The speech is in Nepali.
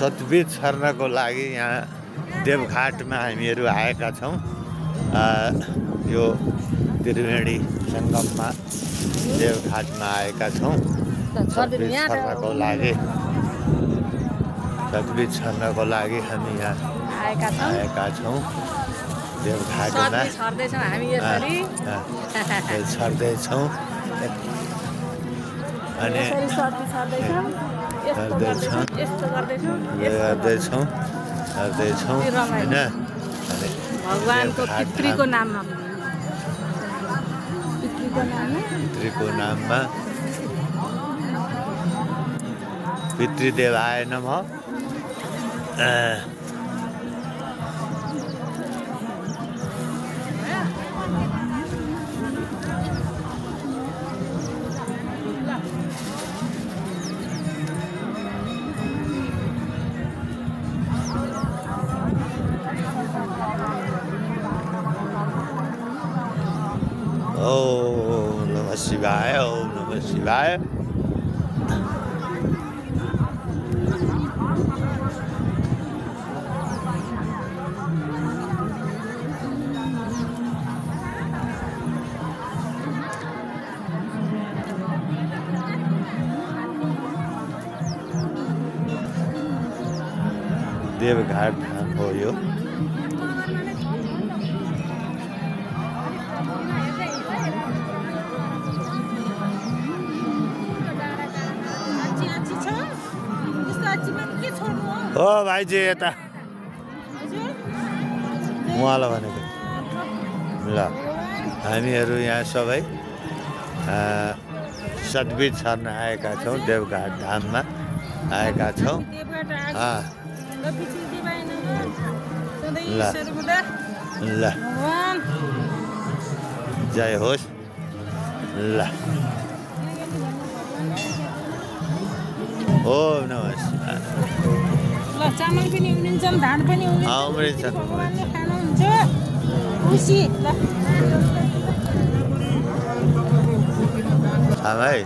सतबिज छर्नको लागि यहाँ देवघाटमा हामीहरू आएका छौँ। यो त्रिवेणी सङ्गममा देवघाटमा आएका छौँ सतबिज छर्नको लागि। सतबिज छर्नको लागि हामी यहाँ आएका छौँ देवघाटमा। छर्दैछौँ अनि गर्दैछौँ होइन। भगवानको पितृको नाममा पितृदेवाय नमः। ओम नमः शिवाय, ओम नमः शिवाय। देवघाट धाम हो यो। हो भाइजी यता उहाँलाई भनेको ल हामीहरू यहाँ सबै सतबिज छर्न आएका छौँ। देवघाट धाममा आएका छौँ। ल ल जय होस्। ल ओम नमः शिवाय। चामल पनि उम्रिन्छ, धान पनि उम्रिन्छ। खानुहुन्छ खुसी ल भाइ